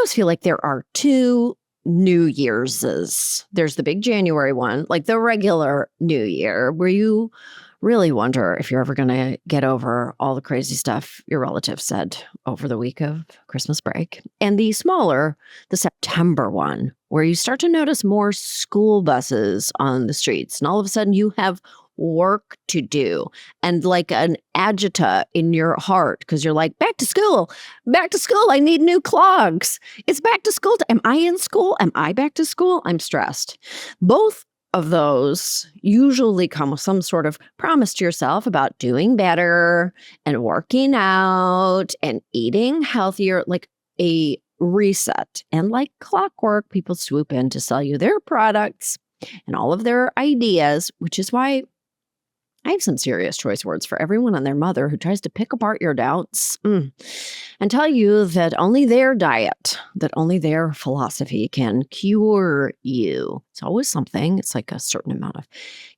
always feel like there are two New Year's. There's the big January one, like the regular New Year, where you really wonder if you're ever going to get over all the crazy stuff your relatives said over the week of Christmas break. And the smaller, the September one, where you start to notice more school buses on the streets. And all of a sudden you have work to do and like an agita in your heart because you're like, back to school, I need new clogs. It's back to school. Am I in school? Am I back to school? I'm stressed. Both of those usually come with some sort of promise to yourself about doing better and working out and eating healthier, like a reset. And like clockwork, people swoop in to sell you their products and all of their ideas, which is why I have some serious choice words for everyone and their mother who tries to pick apart your doubts and tell you that only their diet, that only their philosophy can cure you. It's always something. It's like a certain amount of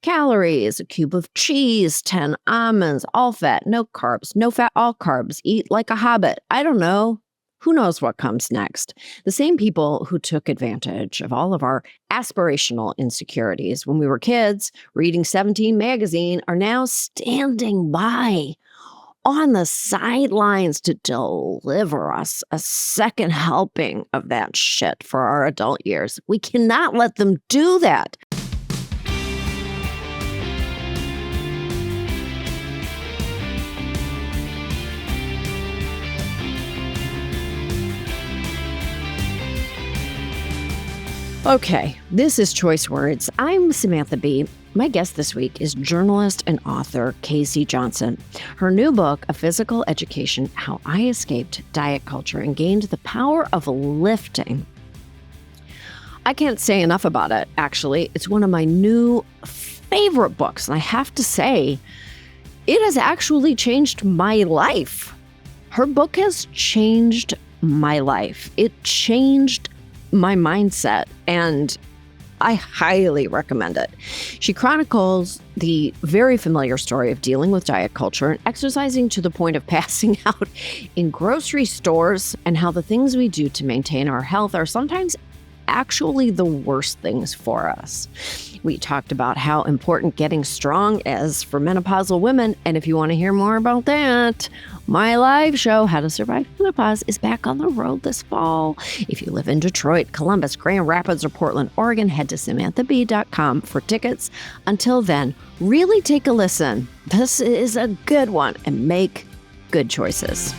calories, a cube of cheese, 10 almonds, all fat, no carbs, no fat, all carbs, eat like a hobbit. I don't know. Who knows what comes next? The same people who took advantage of all of our aspirational insecurities when we were kids, reading 17 magazine, are now standing by on the sidelines to deliver us a second helping of that shit for our adult years. We cannot let them do that. Okay, this is Choice Words. I'm Samantha Bee. My guest this week is journalist and author Casey Johnston. Her new book, A Physical Education, How I Escaped Diet Culture and Gained the Power of Lifting. I can't say enough about it, actually. It's one of my new favorite books, and I have to say, it has actually changed my life. Her book has changed my life. It changed my mindset, and I highly recommend it. She chronicles the very familiar story of dealing with diet culture and exercising to the point of passing out in grocery stores, and how the things we do to maintain our health are sometimes actually the worst things for us. We talked about how important getting strong is for menopausal women, and if you want to hear more about that, my live show, How to Survive Menopause, is back on the road this fall. If you live in Detroit, Columbus, Grand Rapids, or Portland, Oregon, head to SamanthaBee.com for tickets. Until then, really take a listen. This is a good one, and make good choices.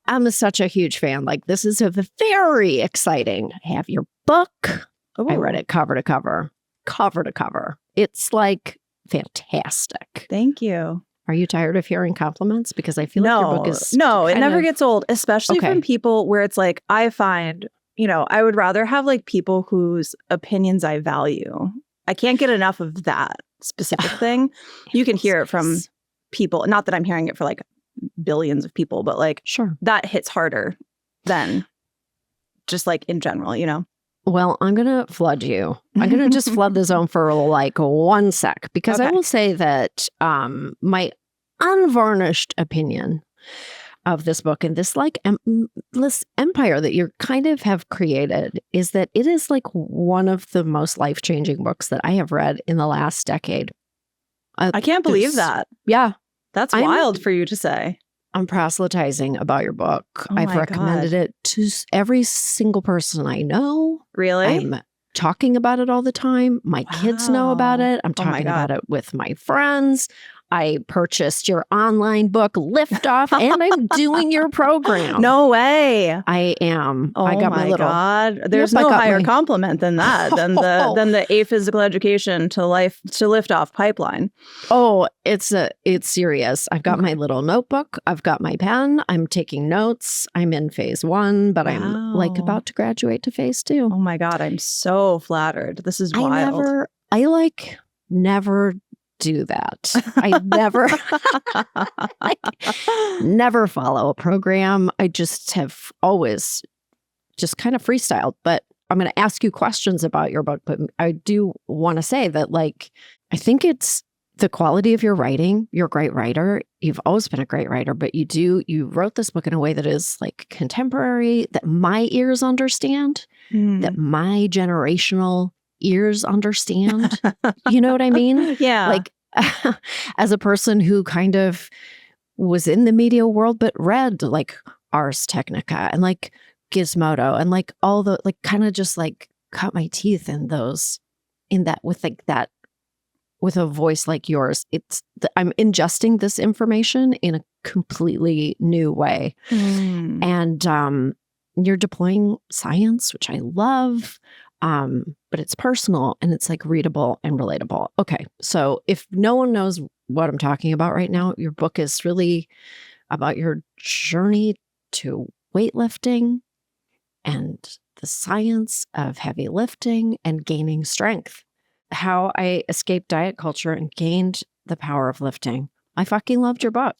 I'm such a huge fan. Like, this is a very exciting. I have your book. Ooh. I read it cover to cover. It's like fantastic. Thank you. Are you tired of hearing compliments? Because I feel like your book is it never gets old, especially from people where it's like, I find, I would rather have like people whose opinions I value. I can't get enough of that specific thing. You can hear it from people. Not that I'm hearing it for like billions of people, but like, sure, that hits harder than just like in general, Well, I'm going to flood you. I'm going to just flood the zone for like 1 sec, because I will say that my unvarnished opinion of this book and this like this empire that you kind of have created is that it is like one of the most life-changing books that I have read in the last decade. I can't believe that. Yeah. That's wild for you to say. I'm proselytizing about your book. Oh I've recommended it to every single person I know. Really? I'm talking about it all the time. My kids know about it. I'm talking about it with my friends. I purchased your online book, Lift Off, and I'm doing your program. No way. I am. Oh, I got my little. God. There's no higher compliment than that, than the A Physical Education to Lift Off pipeline. Oh, it's serious. I've got my little notebook. I've got my pen. I'm taking notes. I'm in phase 1, but I'm like about to graduate to phase 2. Oh my God. I'm so flattered. This is wild. I never do that. I never follow a program. I just have always just kind of freestyled. But I'm going to ask you questions about your book. But I do want to say that like I think it's the quality of your writing. You're a great writer. You've always been a great writer, but you wrote this book in a way that is like contemporary, that my ears understand, that my generational ears understand. You know what I mean? Yeah. Like as a person who kind of was in the media world, but read like Ars Technica and like Gizmodo and like all the, like kind of just like cut my teeth in those, in that, with like that, with a voice like yours. I'm ingesting this information in a completely new way. And you're deploying science, which I love, but it's personal and it's like readable and relatable. Okay, so if no one knows what I'm talking about right now, your book is really about your journey to weightlifting and the science of heavy lifting and gaining strength. How I escaped diet culture and gained the power of lifting. I fucking loved your book.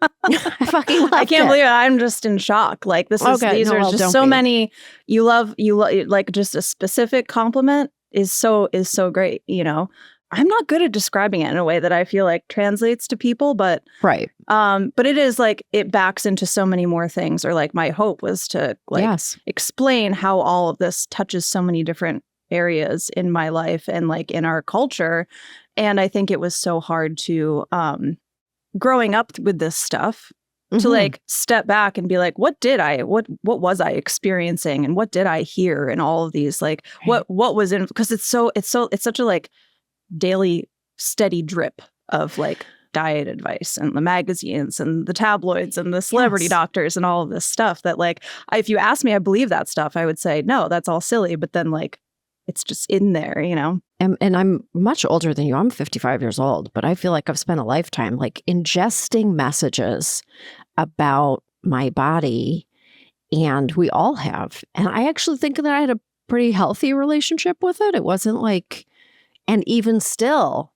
I fucking loved it. I can't believe it. I'm just in shock. Like these are just so many. You love like just a specific compliment is so great. You know, I'm not good at describing it in a way that I feel like translates to people, but right. But it is like it backs into so many more things. Or like my hope was to like explain how all of this touches so many different areas in my life and like in our culture. And I think it was so hard to growing up with this stuff to like step back and be like, what was I experiencing and what did I hear and all of these like what was in, because it's such a like daily steady drip of like diet advice and the magazines and the tabloids and the celebrity doctors and all of this stuff that like if you ask me I believe that stuff, I would say no, that's all silly, but then like it's just in there, you know? And I'm much older than you. I'm 55 years old, but I feel like I've spent a lifetime like ingesting messages about my body, and we all have. And I actually think that I had a pretty healthy relationship with it. It wasn't like, and even still,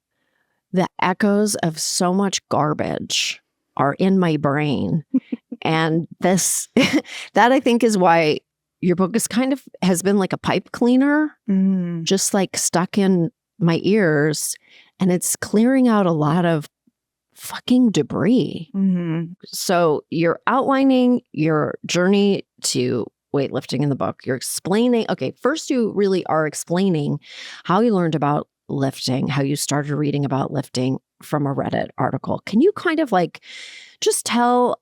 the echoes of so much garbage are in my brain. And this, that I think is why your book is kind of has been like a pipe cleaner, just like stuck in my ears, and it's clearing out a lot of fucking debris. So you're outlining your journey to weightlifting in the book. You're explaining, okay, first you really are explaining how you learned about lifting, how you started reading about lifting from a Reddit article. Can you kind of like just tell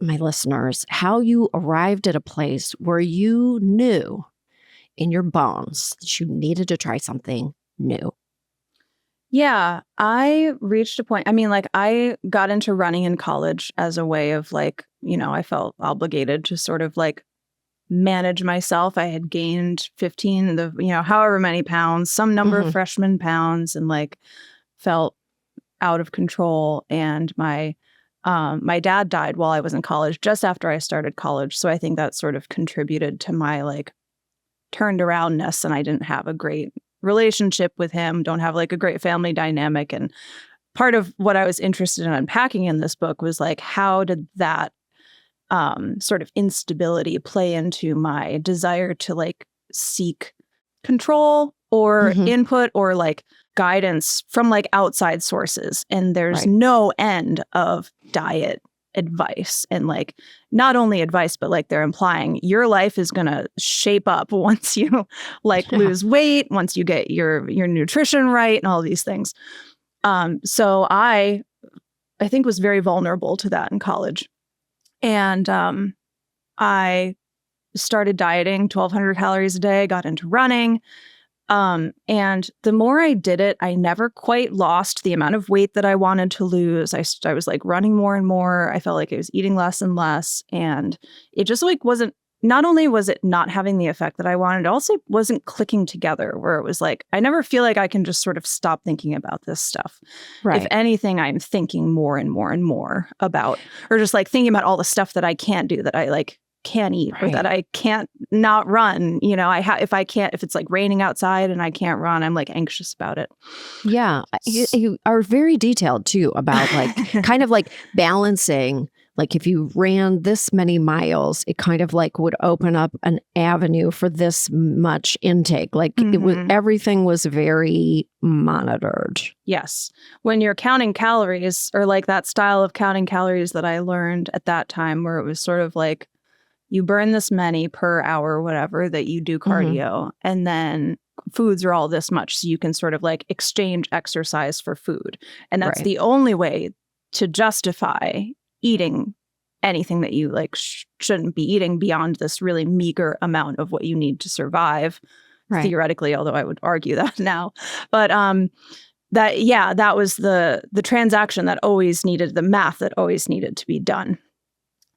my listeners how you arrived at a place where you knew in your bones that you needed to try something new? Yeah, I reached a point. I mean, like I got into running in college as a way of like, you know, I felt obligated to sort of like manage myself. I had gained 15, however many pounds, some number of freshman pounds, and like felt out of control. And my dad died while I was in college, just after I started college. So I think that sort of contributed to my like turned aroundness, and I didn't have a great relationship with him, don't have like a great family dynamic. And part of what I was interested in unpacking in this book was like, how did that sort of instability play into my desire to like seek control or input or like guidance from like outside sources? And there's no end of diet advice, and like not only advice, but like they're implying your life is going to shape up once you like lose weight, once you get your nutrition right and all these things. So I think was very vulnerable to that in college. And I started dieting 1,200 calories a day, got into running. And the more I did it, I never quite lost the amount of weight that I wanted to lose. I was like running more and more. I felt like I was eating less and less. And it just like wasn't, not only was it not having the effect that I wanted, it also wasn't clicking together, where it was like, I never feel like I can just sort of stop thinking about this stuff. If anything, I'm thinking more and more and more about, or just like thinking about all the stuff that I can't do, that I like can't eat, or that I can't not run. You know, if it's like raining outside and I can't run, I'm like anxious about it. Yeah. You are very detailed too about like kind of like balancing like if you ran this many miles, it kind of like would open up an avenue for this much intake. Like it was, everything was very monitored. Yes. When you're counting calories, or like that style of counting calories that I learned at that time, where it was sort of like you burn this many per hour, whatever, that you do cardio, and then foods are all this much. So you can sort of like exchange exercise for food. And that's the only way to justify eating anything that you like shouldn't be eating beyond this really meager amount of what you need to survive, theoretically, although I would argue that now. But that was the transaction that always needed, the math that always needed to be done.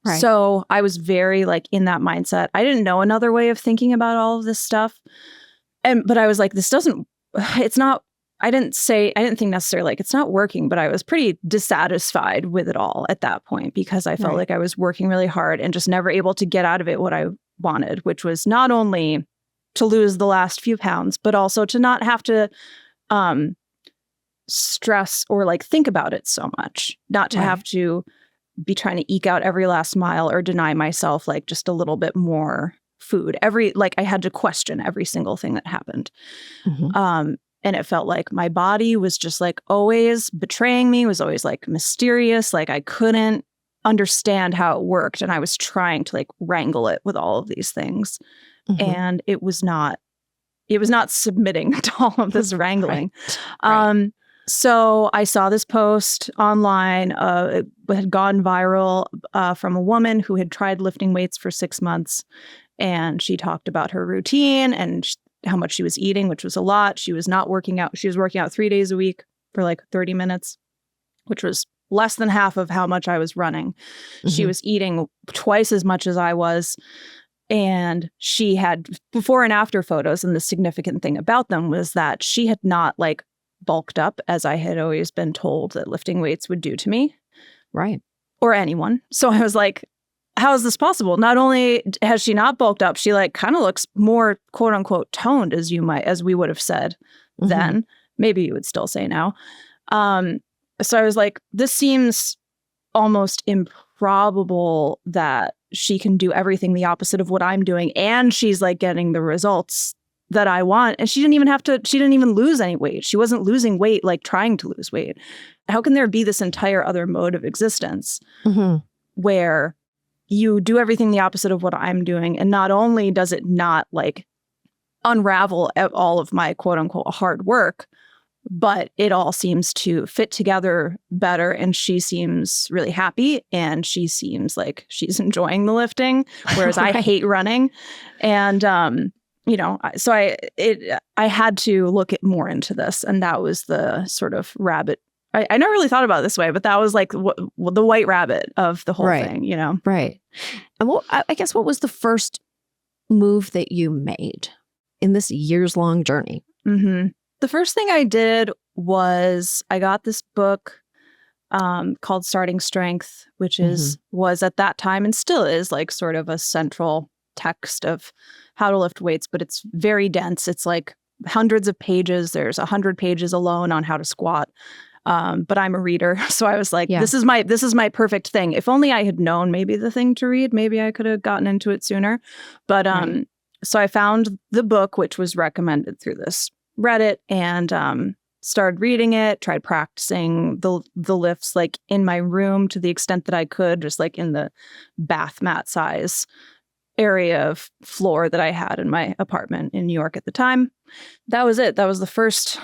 Right. So I was very like in that mindset. I didn't know another way of thinking about all of this stuff. But I was like, I didn't think necessarily like it's not working, but I was pretty dissatisfied with it all at that point, because I felt like I was working really hard and just never able to get out of it what I wanted, which was not only to lose the last few pounds, but also to not have to stress or like think about it so much, not to have to be trying to eke out every last mile or deny myself like just a little bit more food. I had to question every single thing that happened. And it felt like my body was just like always betraying me, was always like mysterious. Like I couldn't understand how it worked. And I was trying to like wrangle it with all of these things. And it was not submitting to all of this wrangling. So I saw this post online. It had gone viral from a woman who had tried lifting weights for 6 months. And she talked about her routine and how much she was eating, which was a lot. She was not working out. She was working out 3 days a week for like 30 minutes, which was less than half of how much I was running. She was eating twice as much as I was. And she had before and after photos. And the significant thing about them was that she had not like bulked up as I had always been told that lifting weights would do to me. Right. Or anyone. So I was like, how is this possible? Not only has she not bulked up, she like kind of looks more quote unquote toned, as we would have said then. Maybe you would still say now. So I was like, this seems almost improbable that she can do everything the opposite of what I'm doing, and she's like getting the results that I want. And she didn't even lose any weight. She wasn't losing weight, like trying to lose weight. How can there be this entire other mode of existence where you do everything the opposite of what I'm doing, and not only does it not like unravel all of my quote unquote hard work, but it all seems to fit together better, and she seems really happy, and she seems like she's enjoying the lifting, whereas I hate running. And so I had to look more into this, and that was the sort of rabbit. I never really thought about it this way, but that was like the white rabbit of the whole thing, Right. And I guess what was the first move that you made in this years-long journey? The first thing I did was I got this book called Starting Strength, which was at that time and still is like sort of a central text of how to lift weights, but it's very dense. It's like hundreds of pages. There's 100 pages alone on how to squat. But I'm a reader. So I was like, this is my perfect thing. If only I had known maybe the thing to read, maybe I could have gotten into it sooner. But so I found the book, which was recommended through this Reddit, and started reading it, tried practicing the lifts like in my room to the extent that I could, just like in the bath mat size area of floor that I had in my apartment in New York at the time. That was it. That was the first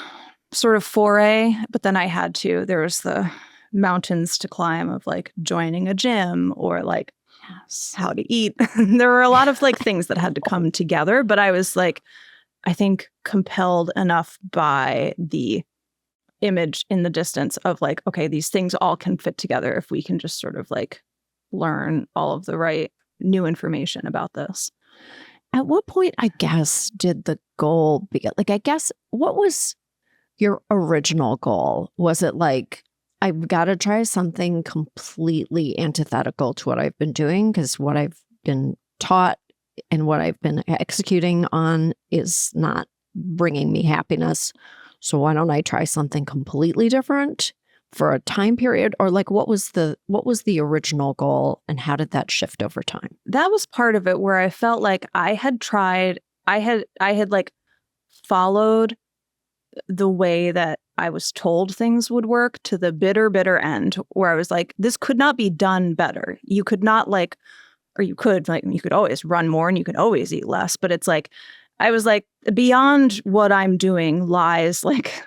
sort of foray. But then there was the mountains to climb of like joining a gym or like how to eat. There were a lot of like things that had to come together, but I was like, I think compelled enough by the image in the distance of like, okay, these things all can fit together if we can just sort of like learn all of the right new information about this. At what point, I guess, did the goal begin? Like, I guess, what was your original goal? Was it like, I've got to try something completely antithetical to what I've been doing, because what I've been taught and what I've been executing on is not bringing me happiness. So why don't I try something completely different? for a time period, or like what was the original goal and how did that shift over time? That was part of it, where I felt like I had like followed the way that I was told things would work to the bitter end, where I was like, this could not be done better. You could not you could always run more and you could always eat less. But it's like, I was like, beyond what I'm doing lies, like,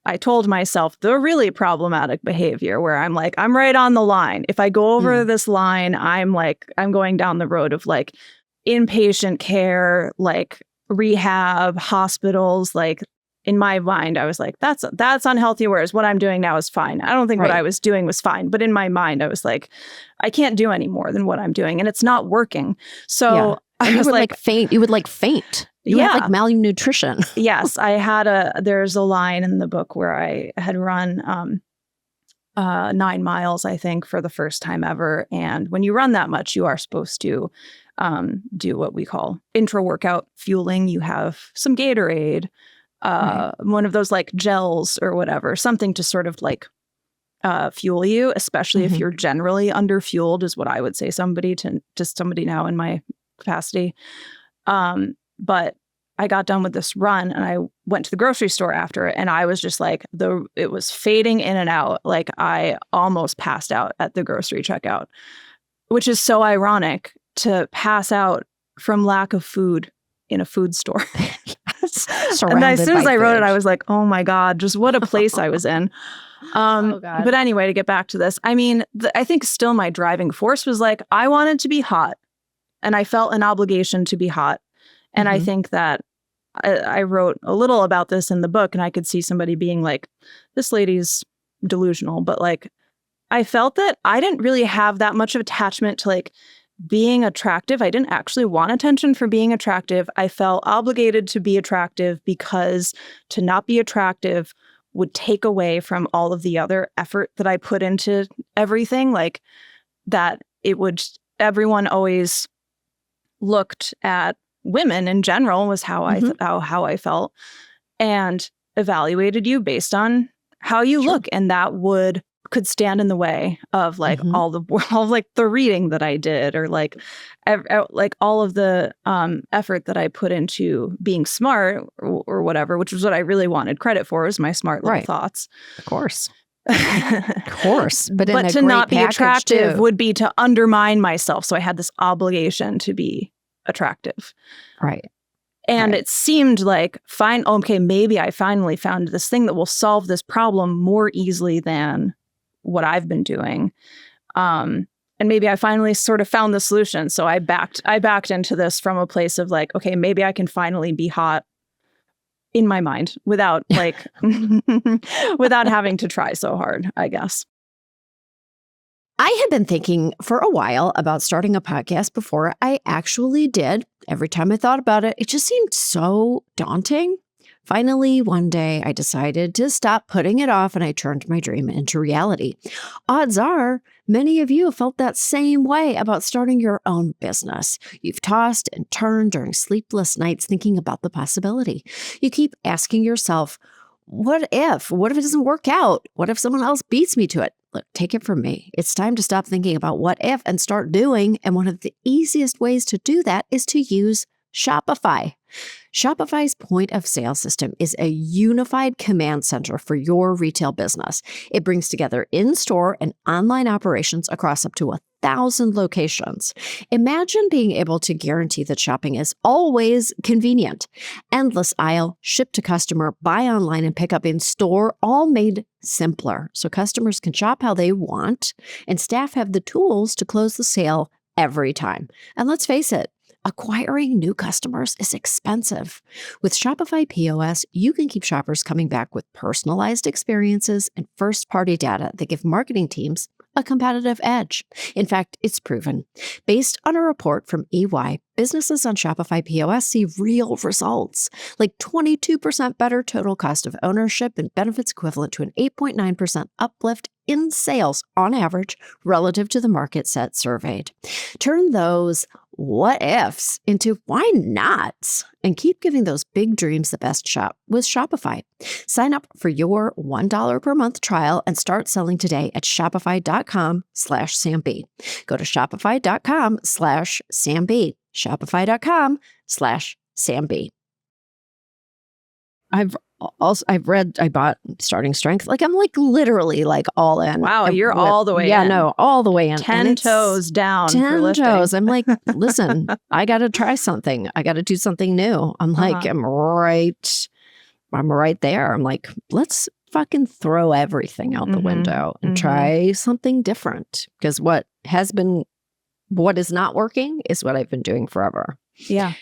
I told myself the really problematic behavior where I'm like, I'm right on the line. If I go over this line, I'm going down the road of like inpatient care, like rehab, hospitals, like, in my mind, I was like, that's unhealthy, whereas what I'm doing now is fine. I don't think what I was doing was fine. But in my mind, I was like, I can't do any more than what I'm doing. And it's not working. So I was like faint. You would like faint. You had like malnutrition. Yes. There's a line in the book where I had run 9 miles, I think, for the first time ever. And when you run that much, you are supposed to do what we call intra-workout fueling. You have some Gatorade, one of those like gels or whatever, something to sort of like fuel you, especially if you're generally underfueled, is what I would say to somebody now in my capacity. But I got done with this run and I went to the grocery store after it, and I was just like, it was fading in and out. Like, I almost passed out at the grocery checkout, which is so ironic to pass out from lack of food in a food store. And as soon as I wrote it, I was like, oh my God, just what a place I was in. But anyway, to get back to this, I mean, I think still my driving force was like, I wanted to be hot and I felt an obligation to be hot. And I think that I wrote a little about this in the book, and I could see somebody being like, this lady's delusional. But like, I felt that I didn't really have that much of attachment to like being attractive. I didn't actually want attention for being attractive. I felt obligated to be attractive because to not be attractive would take away from all of the other effort that I put into everything. Like that everyone always looked at women in general, was how I felt, and evaluated you based on how you look. And that could stand in the way of like all like the reading that I did, or like all of the effort that I put into being smart or whatever, which was what I really wanted credit for, was my smart little thoughts. Of course. Of course. But to not be attractive would be to undermine myself. So I had this obligation to be attractive. Right. And it seemed like, maybe I finally found this thing that will solve this problem more easily than what I've been doing. And maybe I finally sort of found the solution. So I backed into this from a place of like, okay, maybe I can finally be hot in my mind without like, without having to try so hard, I guess. I had been thinking for a while about starting a podcast before I actually did. Every time I thought about it, it just seemed so daunting. Finally, one day, I decided to stop putting it off and I turned my dream into reality. Odds are, many of you have felt that same way about starting your own business. You've tossed and turned during sleepless nights thinking about the possibility. You keep asking yourself, what if? What if it doesn't work out? What if someone else beats me to it? Look, take it from me. It's time to stop thinking about what if and start doing. And one of the easiest ways to do that is to use Shopify. Shopify's point of sale system is a unified command center for your retail business. It brings together in-store and online operations across up to 1,000 locations. Imagine being able to guarantee that shopping is always convenient. Endless aisle, ship to customer, buy online and pick up in store, all made simpler so customers can shop how they want and staff have the tools to close the sale every time. And let's face it, acquiring new customers is expensive. With Shopify POS, you can keep shoppers coming back with personalized experiences and first-party data that give marketing teams a competitive edge. In fact, it's proven. Based on a report from EY, businesses on Shopify POS see real results, like 22% better total cost of ownership and benefits equivalent to an 8.9% uplift in sales on average relative to the market set surveyed. Turn those what ifs into why not, and keep giving those big dreams the best shot with Shopify. Sign up for your $1 per month trial and start selling today at shopify.com/Samb. Go to shopify.com/Samb. Shopify.com/Samb. I bought Starting Strength. Like, I'm like literally like all in. Wow, you're all the way in. Yeah, no, all the way in. 10 toes down. 10 toes. I'm like, listen, I got to try something. I got to do something new. I'm like, I'm right there. I'm like, let's fucking throw everything out the window and try something different. Because what is not working is what I've been doing forever. Yeah.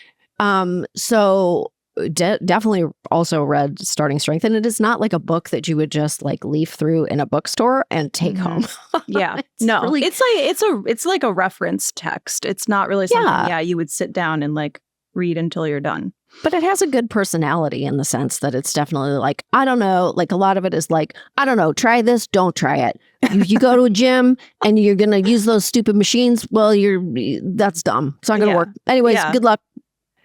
So definitely also read Starting Strength, and it is not like a book that you would just like leaf through in a bookstore and take home. Yeah. It's like a reference text. It's not really something you would sit down and like read until you're done. But it has a good personality in the sense that it's definitely like, I don't know, like a lot of it is like, I don't know, try this, don't try it. You go to a gym and you're going to use those stupid machines. Well, that's dumb. It's not going to work. Anyways, good luck.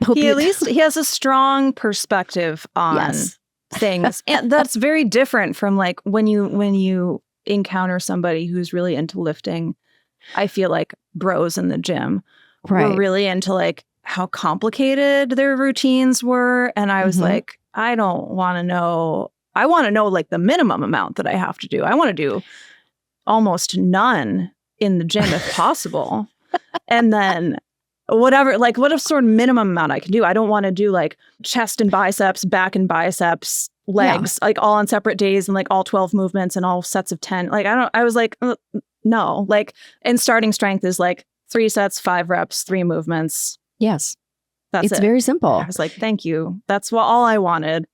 At least he has a strong perspective on things. And that's very different from like when you encounter somebody who's really into lifting. I feel like bros in the gym were really into like how complicated their routines were. And I was like, I don't want to know. I want to know like the minimum amount that I have to do. I want to do almost none in the gym if possible. And then whatever, like what sort of minimum amount I can do. I don't want to do like chest and biceps, back and biceps, legs, like all on separate days and like all 12 movements and all sets of 10. Like, I was like, no, like, and Starting Strength is like 3 sets, 5 reps, 3 movements. Yes. It's very simple. I was like, thank you. That's all I wanted.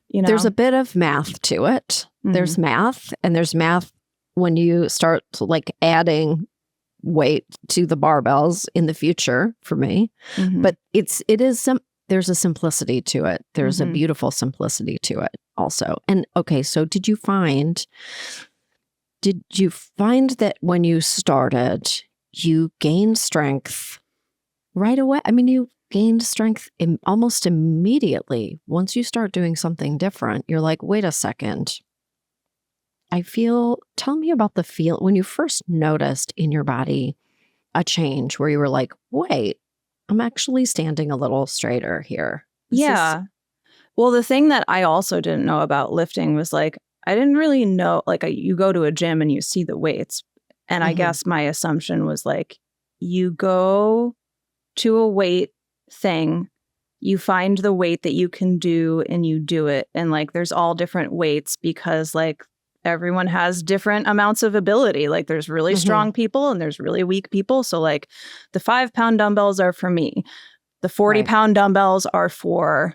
You know, there's a bit of math to it. There's math, and there's math when you start like adding weight to the barbells in the future for me. But there's a simplicity to it. There's a beautiful simplicity to it also. And okay, so did you find that when you started, you gained strength right away? I mean, you gained strength almost immediately. Once you start doing something different, you're like, wait a second. Tell me about the feel when you first noticed in your body a change where you were like, wait, I'm actually standing a little straighter here. Well, the thing that I also didn't know about lifting was like, I didn't really know, like you go to a gym and you see the weights. And I guess my assumption was like, you go to a weight thing, you find the weight that you can do and you do it. And like, there's all different weights because like everyone has different amounts of ability. Like there's really strong people and there's really weak people. So like the 5-pound dumbbells are for me. The 40-pound dumbbells are for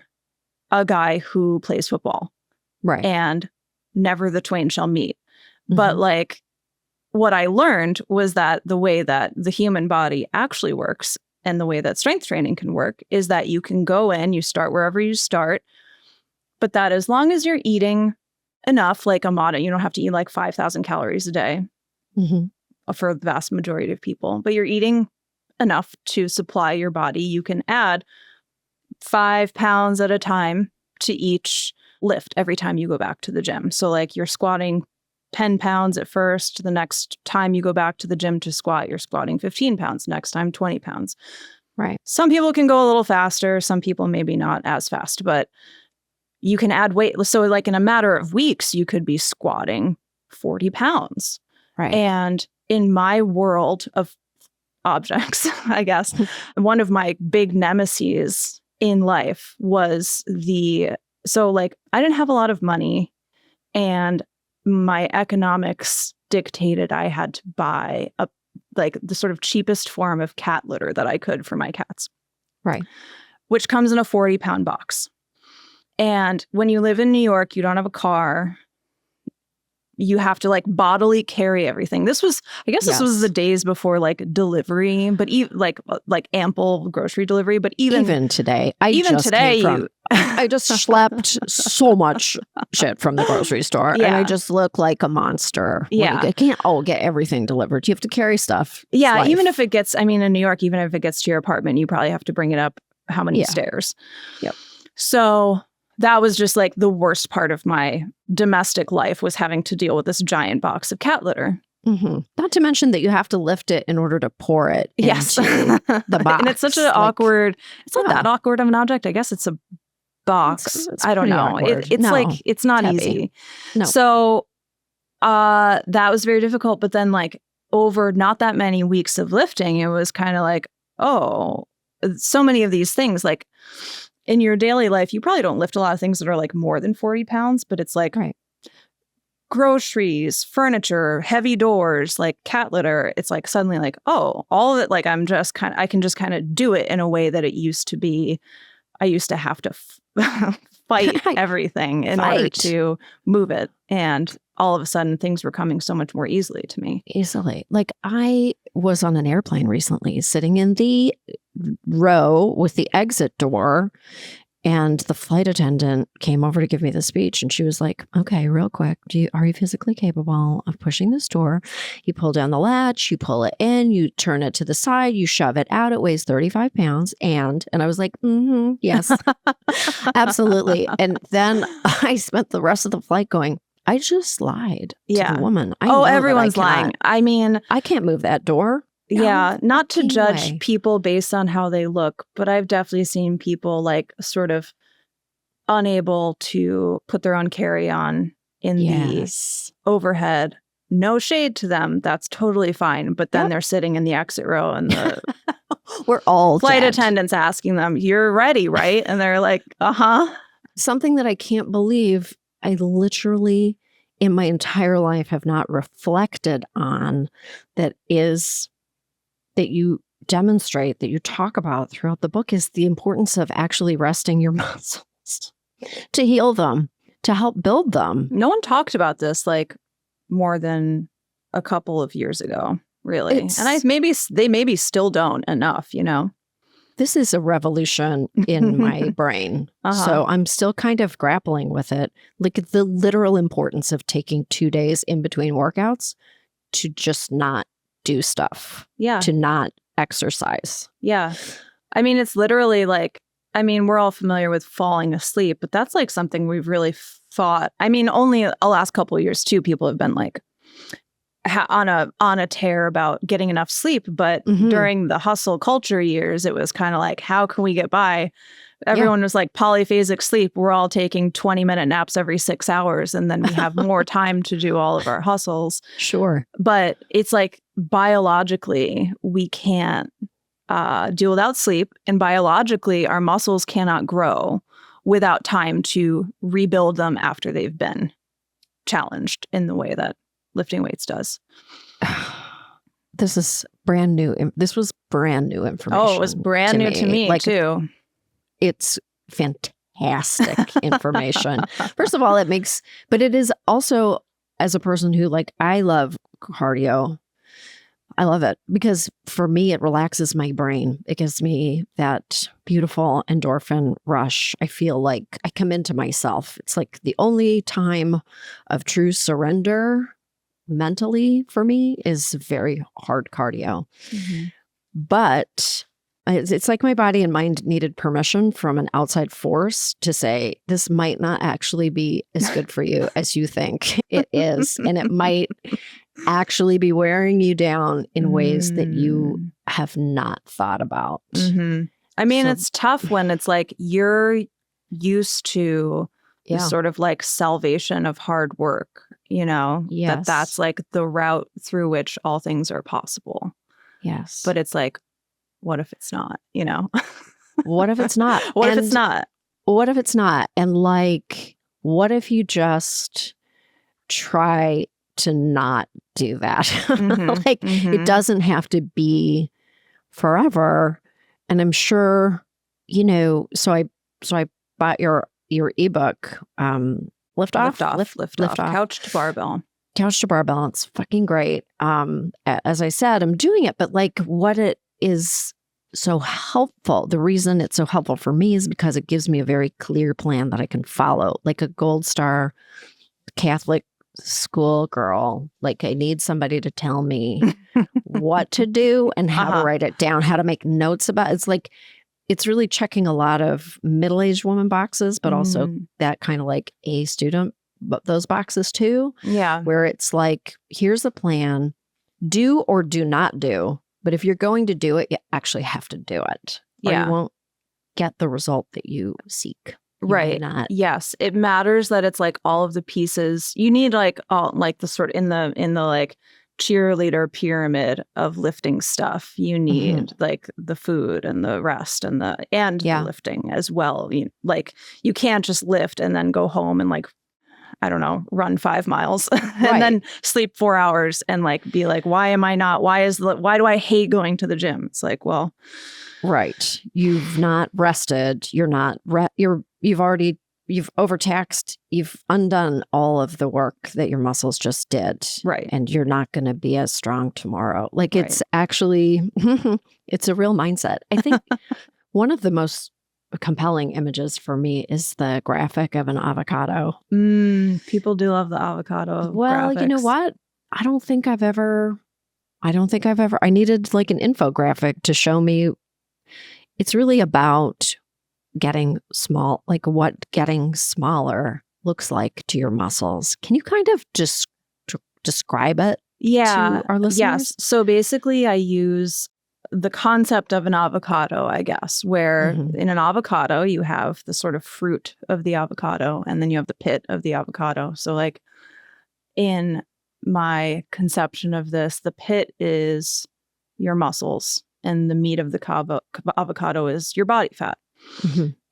a guy who plays football. Right. And never the twain shall meet. But like what I learned was that the way that the human body actually works and the way that strength training can work is that you can go in, you start wherever you start, but that as long as you're eating enough, like you don't have to eat like 5,000 calories a day for the vast majority of people, but you're eating enough to supply your body. You can add 5 pounds at a time to each lift every time you go back to the gym. So like you're squatting 10 pounds at first. The next time you go back to the gym to squat, you're squatting 15 pounds. Next time, 20 pounds. Right. Some people can go a little faster. Some people maybe not as fast, but you can add weight. So like in a matter of weeks, you could be squatting 40 pounds. Right. And in my world of objects, I guess, one of my big nemesis in life was so like I didn't have a lot of money and my economics dictated I had to buy like the sort of cheapest form of cat litter that I could for my cats. Right. Which comes in a 40-pound box. And when you live in New York, you don't have a car. you have to like bodily carry everything. This was the days before like delivery, but like ample grocery delivery. But even today, I just schlepped so much shit from the grocery store, and I just look like a monster. Yeah, I can't get everything delivered. You have to carry stuff. Yeah, even if it gets, in New York, even if it gets to your apartment, you probably have to bring it up how many stairs. Yep. So that was just like the worst part of my domestic life, was having to deal with this giant box of cat litter. Mm-hmm. Not to mention that you have to lift it in order to pour it into the box. And it's such an awkward, it's not that awkward of an object. I guess it's a box. It's I don't know. It's not heavy. Easy. No. So that was very difficult. But then like over not that many weeks of lifting, it was kind of like, oh, so many of these things, like in your daily life, you probably don't lift a lot of things that are like more than 40 pounds, but it's like groceries, furniture, heavy doors, like cat litter. It's like suddenly like, oh, all of it, like I can just kind of do it in a way that it used to be. I used to have to fight everything in order to move it. And all of a sudden things were coming so much more easily to me. Like I was on an airplane recently, sitting in the row with the exit door, and the flight attendant came over to give me the speech, and she was like, okay, real quick, are you physically capable of pushing this door? You pull down the latch, you pull it in, you turn it to the side, you shove it out, it weighs 35 pounds. And I was like, yes, absolutely. And then I spent the rest of the flight going, I just lied to the woman. Everyone's lying. I can't move that door. Yeah, not to judge people based on how they look, but I've definitely seen people like sort of unable to put their own carry-on in the overhead. No shade to them. That's totally fine. But then they're sitting in the exit row, and the we're all flight attendants asking them, "You're ready, right?" And they're like, "Uh-huh." Something that I can't believe I literally in my entire life have not reflected on, that you demonstrate, that you talk about throughout the book, is the importance of actually resting your muscles to heal them, to help build them. No one talked about this like more than a couple of years ago, really. They maybe still don't enough, This is a revolution in my brain. So I'm still kind of grappling with it. Like the literal importance of taking 2 days in between workouts to just not do stuff. Yeah. To not exercise. Yeah. It's literally like, we're all familiar with falling asleep, but that's like something we've really fought. Only the last couple of years too, people have been like on a tear about getting enough sleep. But during the hustle culture years, it was kind of like, how can we get by? Everyone was like, polyphasic sleep. We're all taking 20-minute naps every 6 hours, and then we have more time to do all of our hustles. Sure. But it's like biologically, we can't do without sleep. And biologically, our muscles cannot grow without time to rebuild them after they've been challenged in the way that lifting weights does. This is brand new. This was brand new information. Oh, it was brand new to me too. It's fantastic information. First of all, it is also, as a person who I love cardio, I love it because for me, it relaxes my brain. It gives me that beautiful endorphin rush. I feel like I come into myself. It's like the only time of true surrender mentally for me is very hard cardio. But it's like my body and mind needed permission from an outside force to say, this might not actually be as good for you as you think it is. And it might actually be wearing you down in ways that you have not thought about. It's tough when it's like you're used to the sort of like salvation of hard work, Yes. that's like the route through which all things are possible. Yes. But it's like, what if it's not, What if it's not? What if it's not? What if it's not? And what if you just try to not do that? It doesn't have to be forever. And I'm sure, so I bought your ebook, Lift Off, Couch to Barbell. couch to bar balance, fucking great. As I said, I'm doing it, but like what it is so helpful. The reason it's so helpful for me is because it gives me a very clear plan that I can follow, like a gold star Catholic school girl. Like I need somebody to tell me what to do and how to write it down, how to make notes about it. It's like, it's really checking a lot of middle-aged woman boxes, but also that kind of like A student, but those boxes too. Yeah. Where it's like, here's a plan, do or do not do. But if you're going to do it, you actually have to do it. Or you won't get the result that you seek. Right. Yes. It matters that it's like all of the pieces. You need like all like the sort in the like cheerleader pyramid of lifting stuff. You need like the food and the rest and the lifting as well. Like you can't just lift and then go home and like, I don't know, run 5 miles and then sleep 4 hours and like be like, why do I hate going to the gym? It's like, well, right. You've not rested. You're not, you've overtaxed. You've undone all of the work that your muscles just did. Right. And you're not going to be as strong tomorrow. Like it's actually, it's a real mindset. I think one of the most compelling images for me is the graphic of an avocado. People do love the avocado. Well, graphics. You know what? I needed like an infographic to show me. It's really about getting small, like what getting smaller looks like to your muscles. Can you kind of just describe it to our listeners? Yes. So basically I use the concept of an avocado, I guess, where in an avocado, you have the sort of fruit of the avocado and then you have the pit of the avocado. So like in my conception of this, the pit is your muscles and the meat of the avocado is your body fat.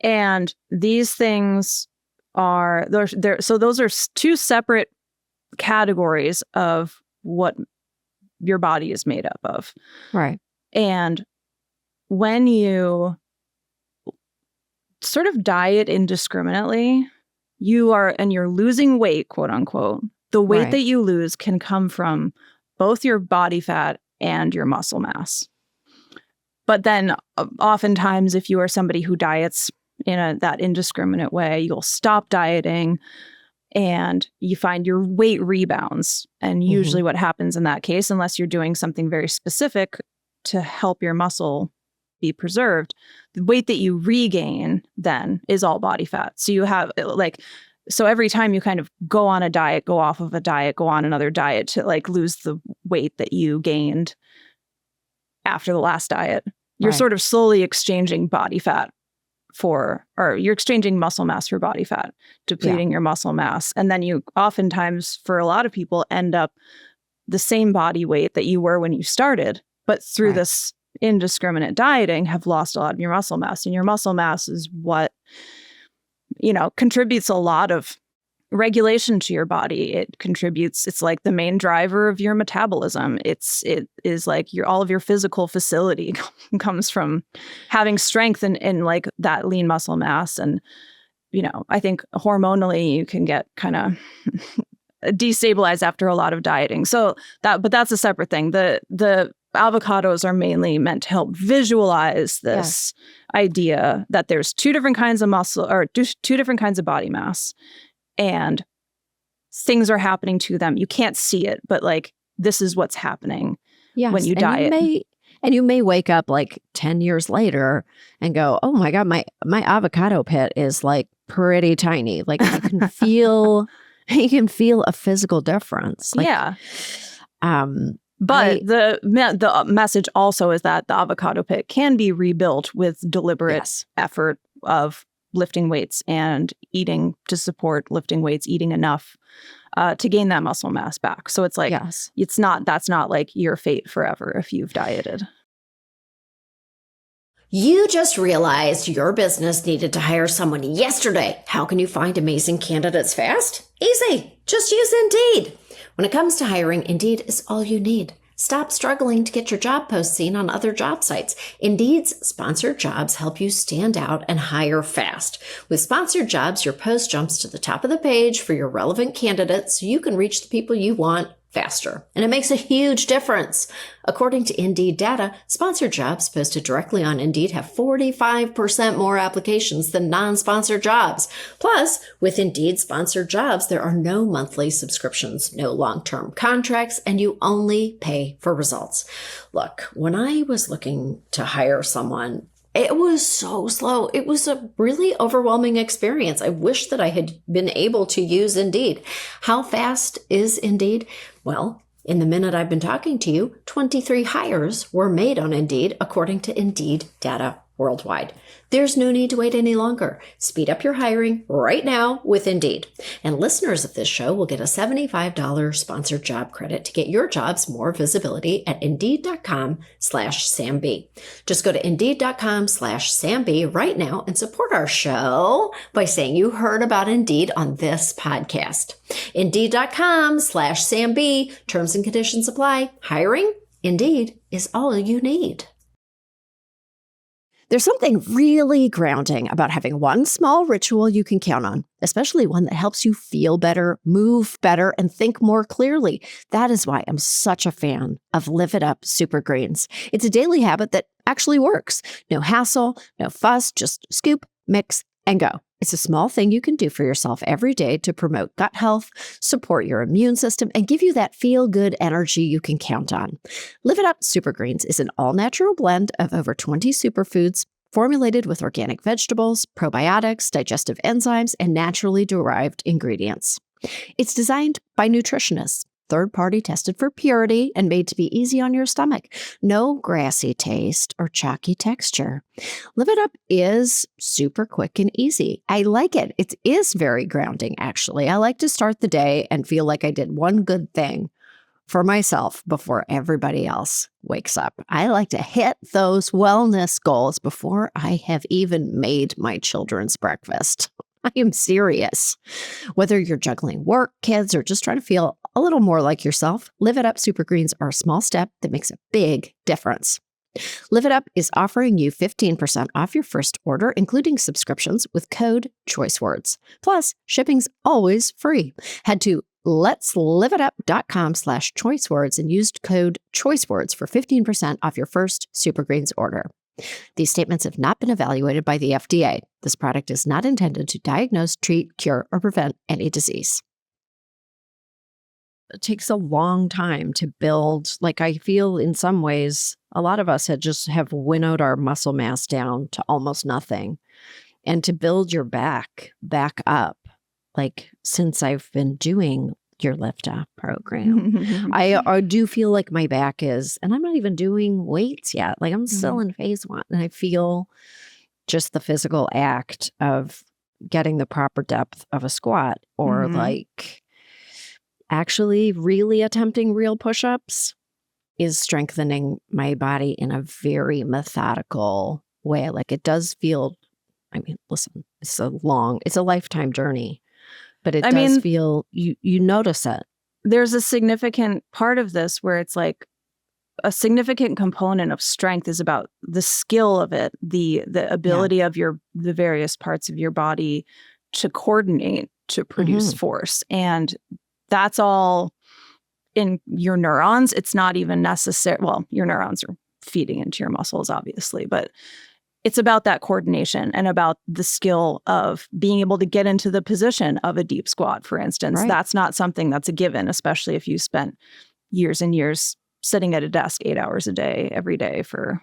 And these things are, so those are 2 separate categories of what your body is made up of. Right. And when you sort of diet indiscriminately, you're losing weight, quote unquote. The weight that you lose can come from both your body fat and your muscle mass. But then oftentimes, if you are somebody who diets in that indiscriminate way, you'll stop dieting and you find your weight rebounds. And usually what happens in that case, unless you're doing something very specific to help your muscle be preserved, the weight that you regain then is all body fat. So you have so every time you kind of go on a diet, go off of a diet, go on another diet to like lose the weight that you gained after the last diet, you're sort of slowly exchanging body fat or you're exchanging muscle mass for body fat, depleting your muscle mass. And then you oftentimes, for a lot of people, end up the same body weight that you were when you started, but through this indiscriminate dieting have lost a lot of your muscle mass. And your muscle mass is what, contributes a lot of regulation to your body. It contributes, it's like the main driver of your metabolism. It is like all of your physical facility comes from having strength and like that lean muscle mass. And, I think hormonally you can get kind of destabilized after a lot of dieting. But that's a separate thing. The avocados are mainly meant to help visualize this idea that there's 2 different kinds of muscle or 2 different kinds of body mass. And things are happening to them. You can't see it, but like this is what's happening when you diet. You may wake up like 10 years later and go, oh my God, my avocado pit is like pretty tiny. Like you can feel a physical difference. Like, but the message also is that the avocado pit can be rebuilt with deliberate effort of lifting weights and eating to support lifting weights, eating enough to gain that muscle mass back. So it's like, that's not like your fate forever if you've dieted. You just realized your business needed to hire someone yesterday. How can you find amazing candidates fast? Easy. Just use Indeed. When it comes to hiring, Indeed is all you need. Stop struggling to get your job post seen on other job sites. Indeed's sponsored jobs help you stand out and hire fast. With sponsored jobs, your post jumps to the top of the page for your relevant candidates so you can reach the people you want faster. And it makes a huge difference. According to Indeed data, sponsored jobs posted directly on Indeed have 45% more applications than non-sponsored jobs. Plus, with Indeed sponsored jobs, there are no monthly subscriptions, no long-term contracts, and you only pay for results. Look, when I was looking to hire someone, it was so slow. It was a really overwhelming experience. I wish that I had been able to use Indeed. How fast is Indeed? Well, in the minute I've been talking to you, 23 hires were made on Indeed, according to Indeed data worldwide. There's no need to wait any longer. Speed up your hiring right now with Indeed. And listeners of this show will get a $75 sponsored job credit to get your jobs more visibility at Indeed.com/SamB. Just go to Indeed.com/SamB right now and support our show by saying you heard about Indeed on this podcast. Indeed.com/SamB. Terms and conditions apply. Hiring? Indeed is all you need. There's something really grounding about having one small ritual you can count on, especially one that helps you feel better, move better, and think more clearly. That is why I'm such a fan of Live It Up Super Greens. It's a daily habit that actually works. No hassle, no fuss, just scoop, mix, and go. It's a small thing you can do for yourself every day to promote gut health, support your immune system, and give you that feel-good energy you can count on. Live It Up Super Greens is an all-natural blend of over 20 superfoods formulated with organic vegetables, probiotics, digestive enzymes, and naturally derived ingredients. It's designed by nutritionists, third-party tested for purity, and made to be easy on your stomach. No grassy taste or chalky texture. Live It Up is super quick and easy. I like it. It is very grounding, actually. I like to start the day and feel like I did one good thing for myself before everybody else wakes up. I like to hit those wellness goals before I have even made my children's breakfast. I am serious. Whether you're juggling work, kids, or just trying to feel a little more like yourself, Live It Up Super Greens are a small step that makes a big difference. Live It Up is offering you 15% off your first order, including subscriptions with code CHOICEWORDS. Plus, shipping's always free. Head to letsliveitup.com/choicewords and use code CHOICEWORDS for 15% off your first Super Greens order. These statements have not been evaluated by the FDA. This product is not intended to diagnose, treat, cure, or prevent any disease. It takes a long time to build. Like, I feel in some ways, a lot of us have winnowed our muscle mass down to almost nothing. And to build your back up, like since I've been doing your Lift Up program, I do feel like my back is, and I'm not even doing weights yet. Like, I'm still in phase 1, and I feel just the physical act of getting the proper depth of a squat, or like actually really attempting real push-ups is strengthening my body in a very methodical way. Like, it does feel, I mean, listen, it's a lifetime journey. But it does feel, you notice it. There's a significant part of this where it's like a significant component of strength is about the skill of it, the ability of the various parts of your body to coordinate to produce force. And that's all in your neurons. It's not even necessary. Well, your neurons are feeding into your muscles, obviously, but it's about that coordination and about the skill of being able to get into the position of a deep squat, for instance. Right. That's not something that's a given, especially if you spent years and years sitting at a desk 8 hours a day, every day for,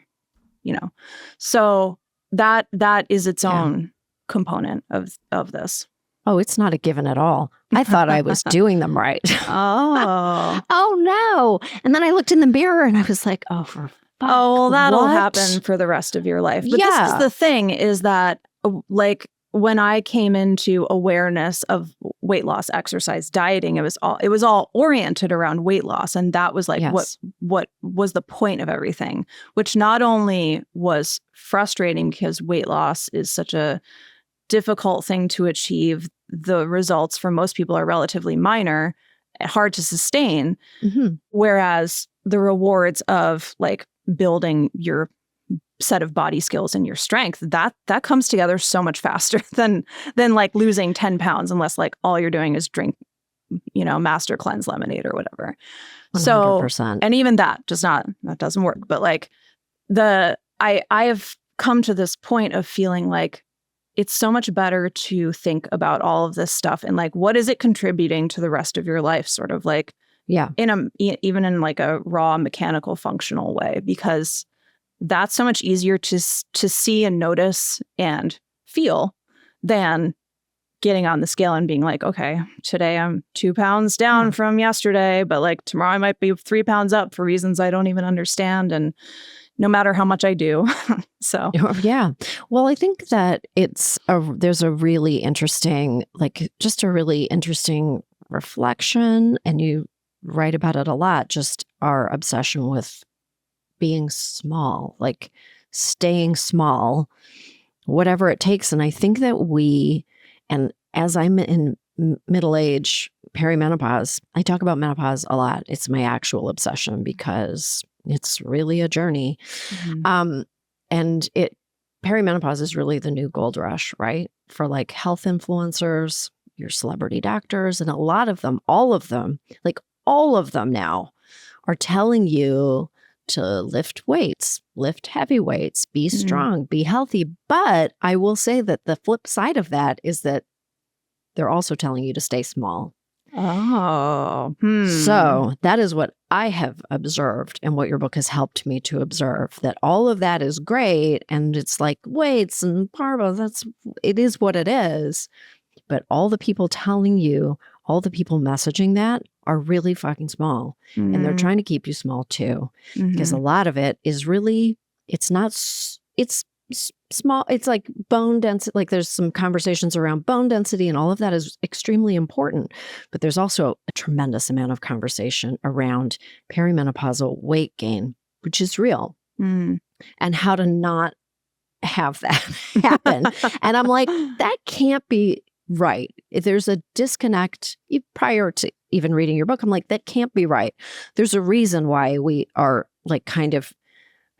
So that is its own component of this. Oh, it's not a given at all. I thought I was doing them right. Oh, no. And then I looked in the mirror and I was like, well, that'll happen for the rest of your life. But this is the thing, is that like when I came into awareness of weight loss, exercise, dieting, it was all oriented around weight loss. And that was like what was the point of everything, which not only was frustrating because weight loss is such a difficult thing to achieve. The results for most people are relatively minor. hard to sustain. Mm-hmm. Whereas the rewards of like building your set of body skills and your strength, that comes together so much faster than like losing 10 pounds, unless like all you're doing is drink, Master Cleanse lemonade or whatever. 100%. So, and even that doesn't work. But like I have come to this point of feeling like it's so much better to think about all of this stuff and like, what is it contributing to the rest of your life? Sort of like, even in like a raw mechanical functional way, because that's so much easier to see and notice and feel than getting on the scale and being like, okay, today I'm 2 pounds down from yesterday, but like tomorrow I might be 3 pounds up for reasons I don't even understand. And no matter how much I do. So, yeah. Well, I think that there's a really interesting, like just a really interesting reflection, and you write about it a lot, just our obsession with being small, like staying small, whatever it takes. And I think that and as I'm in middle age, perimenopause, I talk about menopause a lot. It's my actual obsession because it's really a journey. Mm-hmm. And perimenopause is really the new gold rush, right? For like health influencers, your celebrity doctors, and a lot of them, all of them now are telling you to lift weights, lift heavy weights, be strong, be healthy. But I will say that the flip side of that is that they're also telling you to stay small. Oh. So that is what I have observed, and what your book has helped me to observe, that all of that is great. And it's like weights and barbells, it is what it is. But all the people telling you, all the people messaging that are really fucking small. And they're trying to keep you small too. Because a lot of it is really, it's small. It's like bone density. Like there's some conversations around bone density, and all of that is extremely important. But there's also a tremendous amount of conversation around perimenopausal weight gain, which is real, and how to not have that happen. And I'm like, that can't be right. If there's a disconnect prior to even reading your book, I'm like, that can't be right. There's a reason why we are like kind of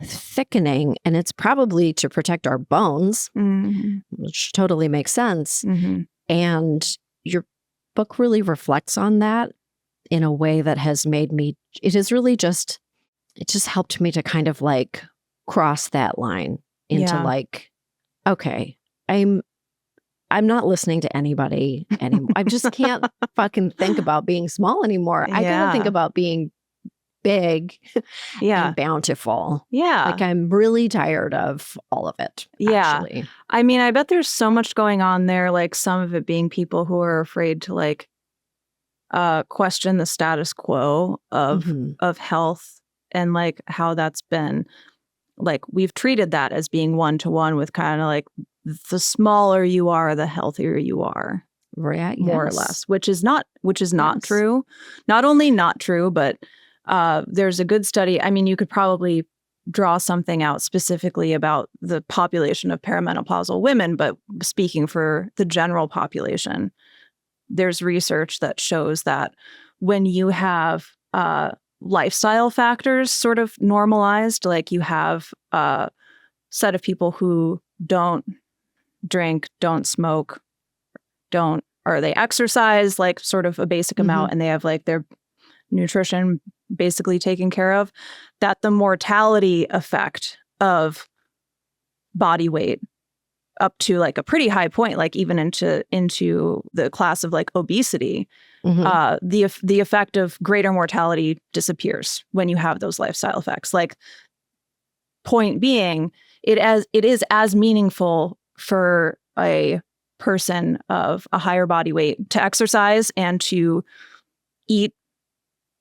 thickening, and it's probably to protect our bones, which totally makes sense. And your book really reflects on that in a way that has made me, it just helped me to kind of like cross that line into like, okay, I'm not listening to anybody anymore. I just can't fucking think about being small anymore. I gotta think about being big and bountiful. Like I'm really tired of all of it. Actually. I mean, I bet there's so much going on there, like some of it being people who are afraid to like question the status quo of health, and like how that's been, like we've treated that as being one-to-one with kind of like the smaller you are, the healthier you are. Right. More or less, which is not true. Not only not true, but there's a good study. I mean, you could probably draw something out specifically about the population of perimenopausal women, but speaking for the general population, there's research that shows that when you have lifestyle factors sort of normalized, like you have a set of people who don't drink, don't smoke, or they exercise like sort of a basic amount, and they have like their nutrition basically taken care of, that the mortality effect of body weight up to like a pretty high point, like even into the class of like obesity, the effect of greater mortality disappears when you have those lifestyle effects. Like, point being, it is as meaningful for a person of a higher body weight to exercise and to eat,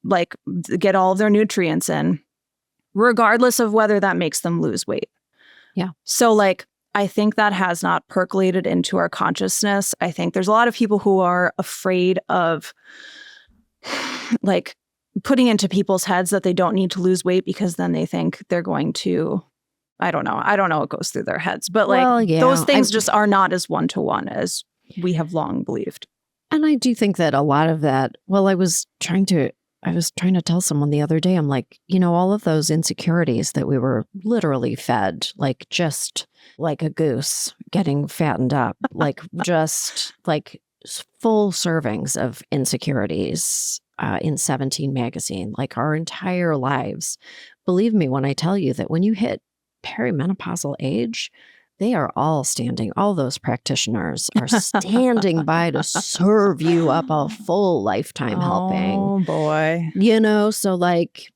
like get all of their nutrients in, regardless of whether that makes them lose weight. Yeah. So like, I think that has not percolated into our consciousness. I think there's a lot of people who are afraid of like putting into people's heads that they don't need to lose weight because then they think they're going to, I don't know what goes through their heads, but like those things just are not as one-to-one as we have long believed. And I do think that a lot of that, well, I was trying to tell someone the other day, I'm like, all of those insecurities that we were literally fed, like just like a goose getting fattened up, like just like full servings of insecurities in 17 magazine, like our entire lives. Believe me when I tell you that when you hit perimenopausal age, they are all those practitioners are standing by to serve you up a full lifetime helping. Oh, boy. So like,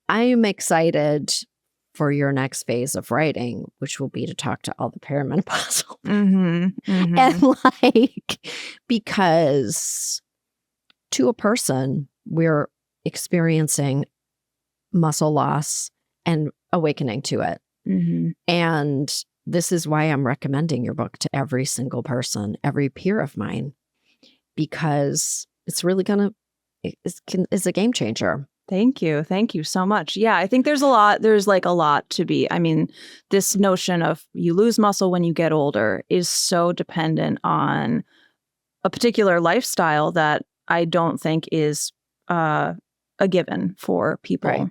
I am excited for your next phase of writing, which will be to talk to all the perimenopausal. And like, because to a person, we're experiencing muscle loss and awakening to it. And this is why I'm recommending your book to every single person, every peer of mine, because it's really it's a game changer. Thank you. Thank you so much. Yeah, I think there's a lot to be. I mean, this notion of you lose muscle when you get older is so dependent on a particular lifestyle that I don't think is a given for people.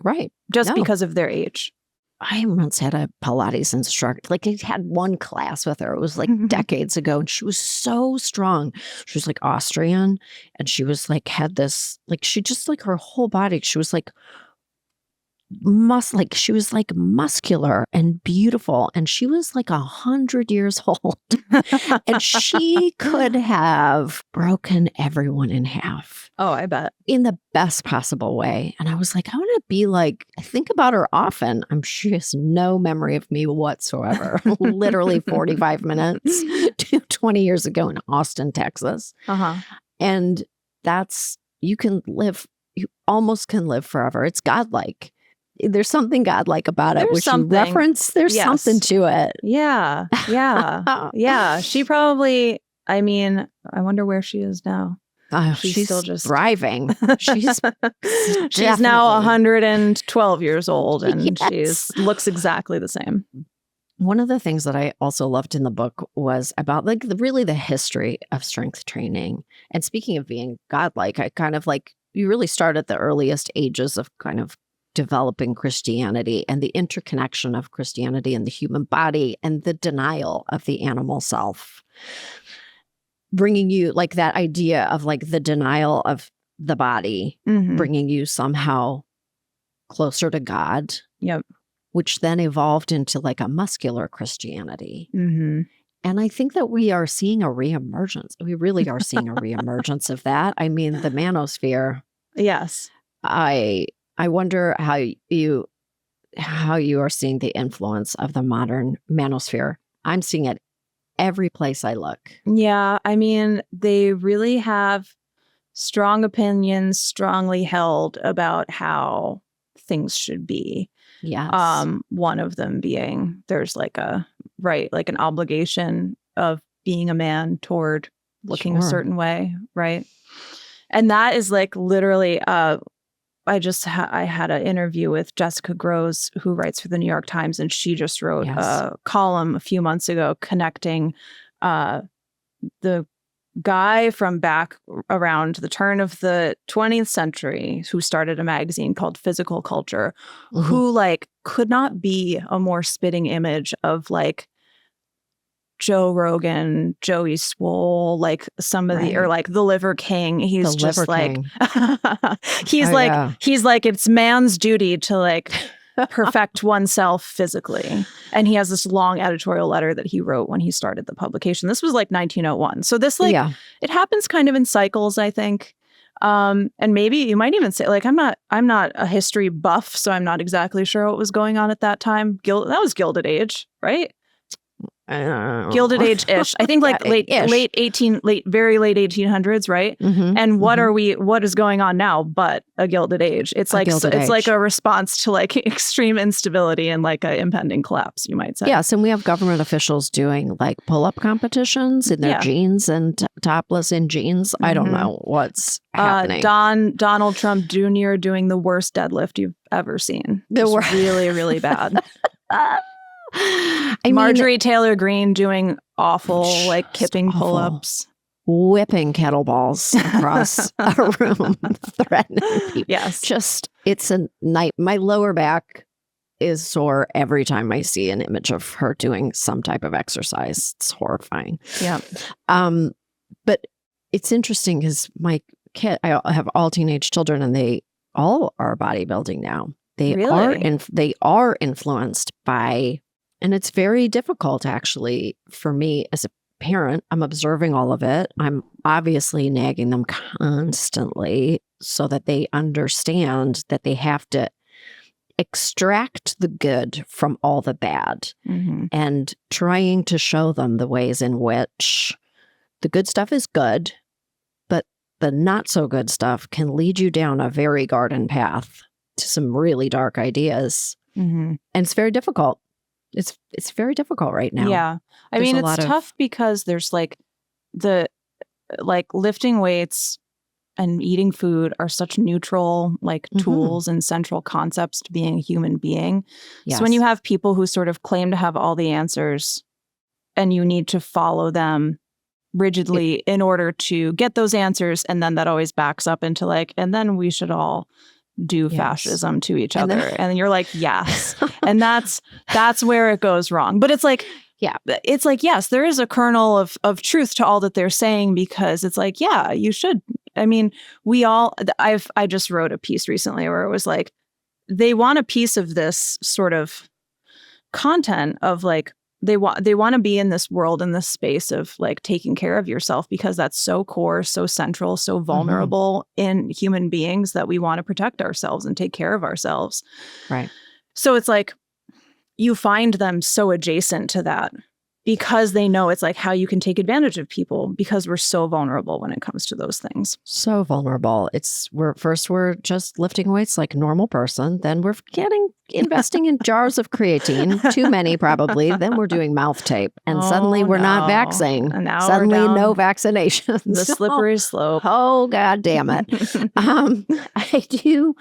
Right. Just because of their age. I once had a Pilates instructor, like I had one class with her. It was like decades ago. And she was so strong. She was like Austrian. And she was like, had this, like, she just like her whole body, she was like, she was like muscular and beautiful. And she was like 100 years old. And she could have broken everyone in half. Oh, I bet. In the best possible way. And I was like, I want to be like, I think about her often. She has no memory of me whatsoever. Literally 45 minutes to 20 years ago in Austin, Texas. And you almost can live forever. It's godlike. There's something godlike about it, which you reference. There's something to it. Yeah. Yeah. She probably, I mean, I wonder where she is now. She's still just thriving. She's now 112 years old and she looks exactly the same. One of the things that I also loved in the book was about like the history of strength training. And speaking of being godlike, I kind of like, you really start at the earliest ages of kind of developing Christianity and the interconnection of Christianity and the human body and the denial of the animal self. Bringing you like that idea of like the denial of the body, bringing you somehow closer to God. Yep. Which then evolved into like a muscular Christianity. And I think that we are seeing a reemergence. We really are seeing a reemergence of that. I mean, the manosphere. Yes. I wonder how you are seeing the influence of the modern manosphere. I'm seeing it every place I look. Yeah. I mean, they really have strong opinions, strongly held about how things should be. Yes. One of them being there's like an obligation of being a man toward looking a certain way. Right. And that is like literally, I had an interview with Jessica Groves, who writes for the New York Times, and she just wrote a column a few months ago connecting the guy from back around the turn of the 20th century who started a magazine called Physical Culture, who like could not be a more spitting image of like Joe Rogan, Joey Swole, like some of or like the Liver King. He's just like, he's like, it's man's duty to like perfect oneself physically. And he has this long editorial letter that he wrote when he started the publication. This was like 1901. So this like, it happens kind of in cycles, I think. And maybe you might even say like, I'm not a history buff, so I'm not exactly sure what was going on at that time. That was Gilded Age, right? Gilded Age-ish. I think like very late 1800s, right? And what is going on now but a Gilded Age? It's like it's like a response to like extreme instability and like an impending collapse, you might say. Yes, and we have government officials doing like pull-up competitions in their jeans and topless in jeans. I don't know what's happening. Donald Trump Jr. doing the worst deadlift you've ever seen. It's really, really bad. Marjorie Taylor Greene doing awful like kipping pull-ups. whipping kettlebells across a room, threatening people. Yes. Just, it's a night. My lower back is sore every time I see an image of her doing some type of exercise. It's horrifying. Yeah. But it's interesting because my kid, I have all teenage children, and they all are bodybuilding now. They are influenced by, and it's very difficult actually for me as a parent. I'm observing all of it. I'm obviously nagging them constantly so that they understand that they have to extract the good from all the bad, and trying to show them the ways in which the good stuff is good, but the not so good stuff can lead you down a very garden path to some really dark ideas. And it's very difficult. It's very difficult right now. Yeah. I mean, it's tough because there's lifting weights and eating food are such neutral tools and central concepts to being a human being. Yes. So when you have people who sort of claim to have all the answers and you need to follow them rigidly in order to get those answers, and then that always backs up into and then we should all do fascism to each other. And then you're like, yes. And that's where it goes wrong. But it's yes, there is a kernel of truth to all that they're saying, because it's yeah, you should. I mean, I just wrote a piece recently where it was they want a piece of this sort of content of they want to be in this world, in this space of taking care of yourself, because that's so core, so central, so vulnerable in human beings, that we want to protect ourselves and take care of ourselves. Right. So it's you find them so adjacent to that, because they know it's how you can take advantage of people, because we're so vulnerable when it comes to those things. So vulnerable. We're just lifting weights like a normal person. Then we're investing in jars of creatine, too many probably. Then we're doing mouth tape, and suddenly we're not vaxxing. And now suddenly no vaccinations. The slippery slope. Oh, God damn it. I do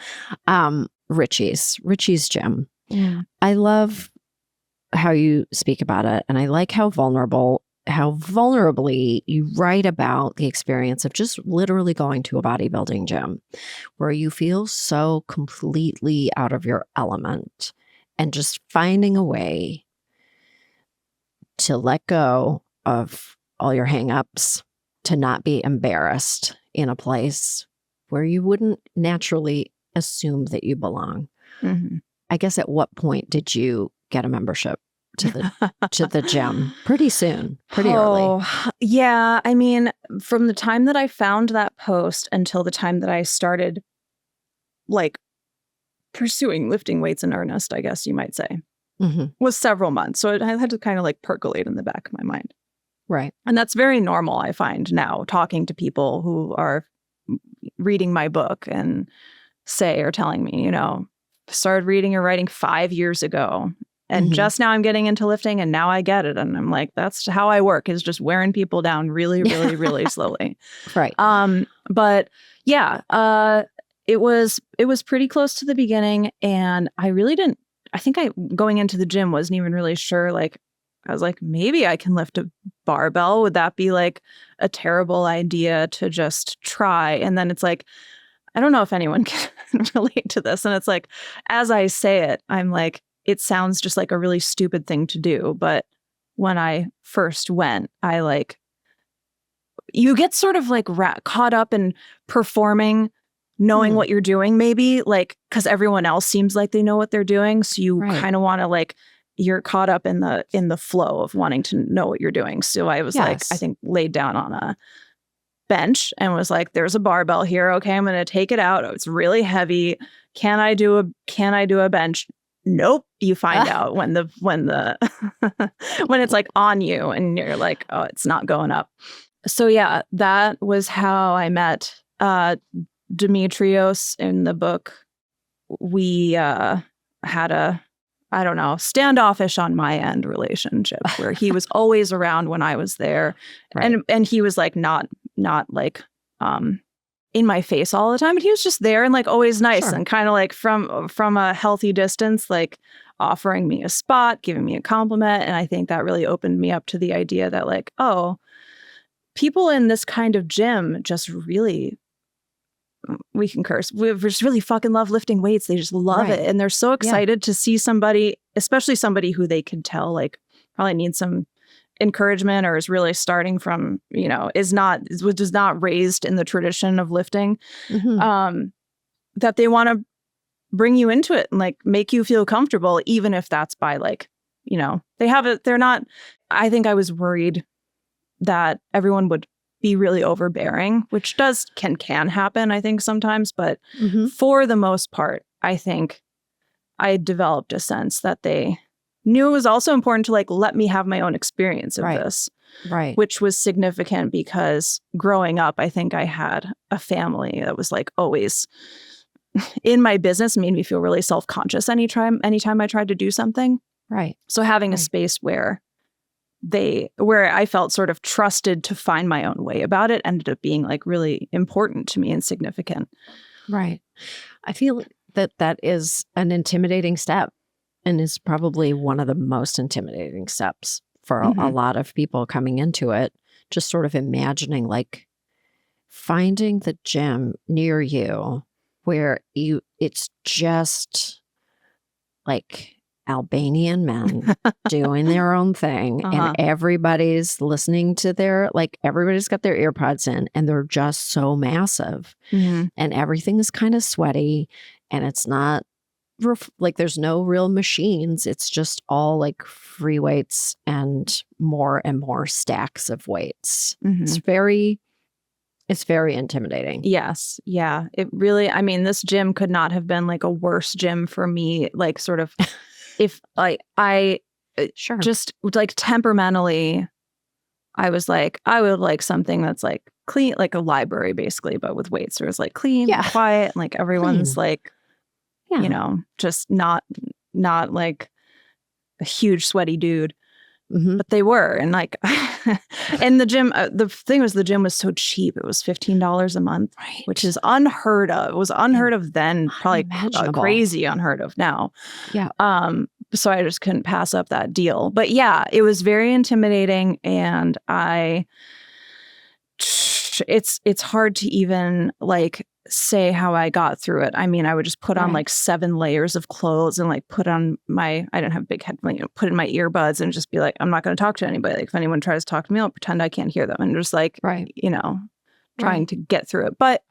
Richie's Gym. Yeah. I love how you speak about it, and I like how vulnerably you write about the experience of just literally going to a bodybuilding gym where you feel so completely out of your element, and just finding a way to let go of all your hang-ups, to not be embarrassed in a place where you wouldn't naturally assume that you belong. I guess at what point did you get a membership to the gym? Pretty soon, pretty early. Yeah. I mean, from the time that I found that post until the time that I started pursuing lifting weights in earnest, I guess you might say, was several months. So I had to kind of percolate in the back of my mind. Right. And that's very normal, I find now, talking to people who are reading my book and telling me, started reading or writing 5 years ago. And just now I'm getting into lifting, and now I get it. And I'm that's how I work, is just wearing people down really, really, really slowly. Right. But yeah, it was pretty close to the beginning, and I really didn't, I think going into the gym wasn't even really sure. I was maybe I can lift a barbell. Would that be a terrible idea to just try? And then it's I don't know if anyone can relate to this. And it's as I say it, I'm it sounds just like a really stupid thing to do. But when I first went, you get sort of caught up in performing, knowing what you're doing, maybe because everyone else seems like they know what they're doing. So you kind of want to you're caught up in the flow of wanting to know what you're doing. So I was I think laid down on a bench and was there's a barbell here. Okay, I'm going to take it out. It's really heavy. Can I do a bench? Nope. You find out when when it's on you and you're oh, it's not going up. So yeah, that was how I met Demetrios in the book. We had a, I don't know, standoffish on my end relationship where he was always around when I was there. Right. And he was not in my face all the time, but he was just there and always nice and kind of from a healthy distance, offering me a spot, giving me a compliment. And I think that really opened me up to the idea that people in this kind of gym just really, we can curse. We just really fucking love lifting weights. They just love it. And they're so excited to see somebody, especially somebody who they can tell like probably needs some encouragement or is really starting from, you know, was not raised in the tradition of lifting, that they want to bring you into it and like make you feel comfortable, even if that's by like, you know, they're not, I think I was worried that everyone would be really overbearing, which can happen, I think sometimes. But for the most part, I think I developed a sense that they knew it was also important to like, let me have my own experience of this. Right. Which was significant because growing up, I think I had a family that was like always in my business, made me feel really self-conscious anytime I tried to do something. Right. So having a space where I felt sort of trusted to find my own way about it ended up being like really important to me and significant. Right. I feel that is an intimidating step and is probably one of the most intimidating steps for a lot of people coming into it. Just sort of imagining like finding the gym near you where it's just like Albanian men doing their own thing and everybody's listening to everybody's got their earpods in and they're just so massive and everything is kind of sweaty and it's not like there's no real machines. It's just all like free weights and more stacks of weights. It's very intimidating. Yes. Yeah. It really, I mean, this gym could not have been like a worse gym for me. Like sort of if like I just like temperamentally, I was like, I would like something that's like clean, like a library basically, but with weights. So it was like clean, quiet, and like everyone's like, you know, just not like a huge sweaty dude. But they were. And like, and the gym, the thing was the gym was so cheap. It was $15 a month, which is unheard of. It was unheard of then, probably crazy unheard of now. Yeah. So I just couldn't pass up that deal. But yeah, it was very intimidating. And it's hard to even like say how I got through it. I mean, I would just put on like 7 layers of clothes and like I didn't have big headphones, put in my earbuds and just be like, I'm not going to talk to anybody. Like if anyone tries to talk to me, I'll pretend I can't hear them and just like, you know, trying to get through it. But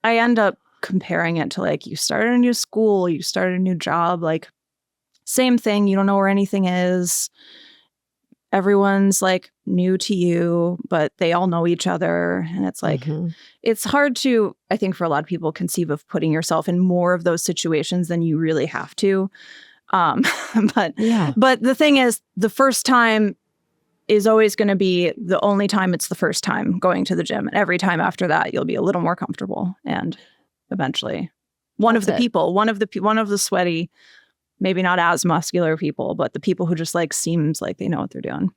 I end up comparing it to like, you started a new school, you started a new job, like same thing. You don't know where anything is. Everyone's like new to you, but they all know each other. And it's like, it's hard to, I think for a lot of people, conceive of putting yourself in more of those situations than you really have to. But the thing is, the first time is always going to be the only time it's the first time going to the gym. And every time after that, you'll be a little more comfortable. And eventually one of the sweaty, maybe not as muscular people, but the people who just like seems like they know what they're doing.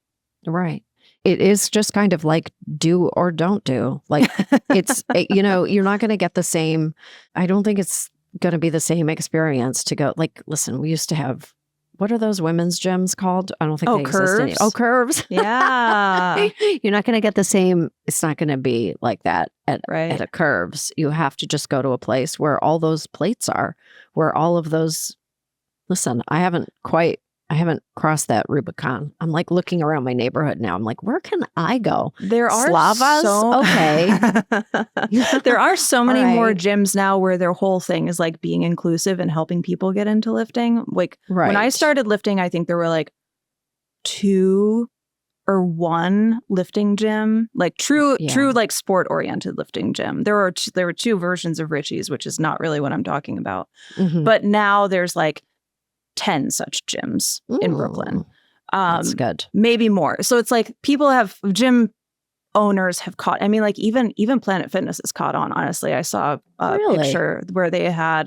Right. It is just kind of like do or don't do. Like it's, you know, you're not going to get the same. I don't think it's going to be the same experience to go like, listen, we used to have, what are those women's gyms called? I don't think they exist anymore. Oh, Curves. Yeah. You're not going to get the same. It's not going to be like that at a Curves. You have to just go to a place where all those plates are, where all of those. Listen, I haven't crossed that Rubicon. I'm like looking around my neighborhood now. I'm like, where can I go? There are Slavas? Okay. There are so many more gyms now where their whole thing is like being inclusive and helping people get into lifting. Like when I started lifting, I think there were like 2 or 1 lifting gym, like true like sport oriented lifting gym. There were 2 versions of Richie's, which is not really what I'm talking about. But now there's like 10 such gyms in Brooklyn. That's good. Maybe more. So it's like gym owners have caught, I mean, like even Planet Fitness has caught on, honestly. I saw a picture where they had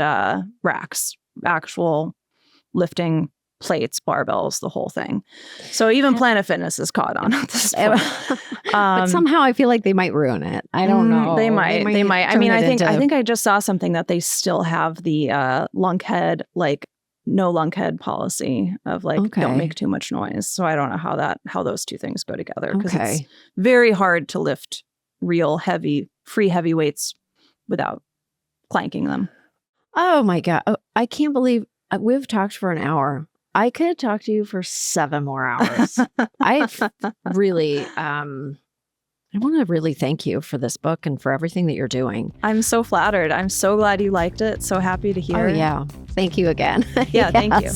racks, actual lifting plates, barbells, the whole thing. So even Planet Fitness has caught on at this point. But somehow I feel like they might ruin it. I don't know. They might. I mean, I think I just saw something that they still have the lunkhead like no lunkhead policy of like, don't make too much noise. So I don't know how those two things go together, because it's very hard to lift real free heavy weights without clanking them. Oh my God. Oh, I can't believe we've talked for an hour. I could talk to you for 7 more hours. I really, I want to really thank you for this book and for everything that you're doing. I'm so flattered. I'm so glad you liked it. So happy to hear. Oh, yeah. Thank you again. Yeah, thank you.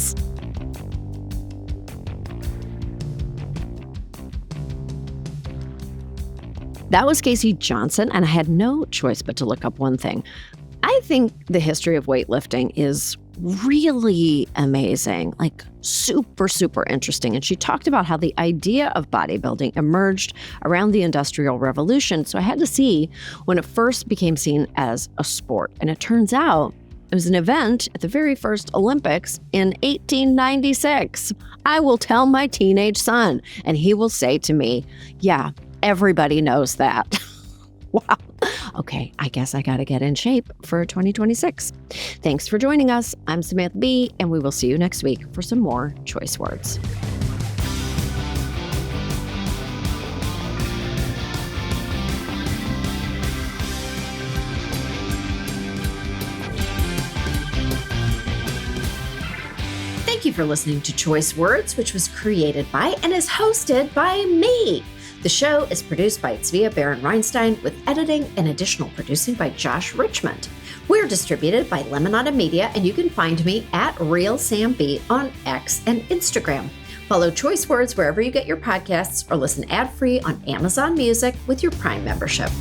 That was Casey Johnston, and I had no choice but to look up one thing. I think the history of weightlifting is really amazing, like super, super interesting. And she talked about how the idea of bodybuilding emerged around the Industrial Revolution. So I had to see when it first became seen as a sport. And it turns out it was an event at the very first Olympics in 1896. I will tell my teenage son, and he will say to me, yeah, everybody knows that. Wow. Okay, I guess I got to get in shape for 2026. Thanks for joining us. I'm Samantha Bee, and we will see you next week for some more choice words. Thank you for listening to Choice Words, which was created by and is hosted by me. The show is produced by Svea Baron-Reinstein with editing and additional producing by Josh Richmond. We're distributed by Lemonada Media, and you can find me at RealSamB on X and Instagram. Follow Choice Words wherever you get your podcasts or listen ad-free on Amazon Music with your Prime membership.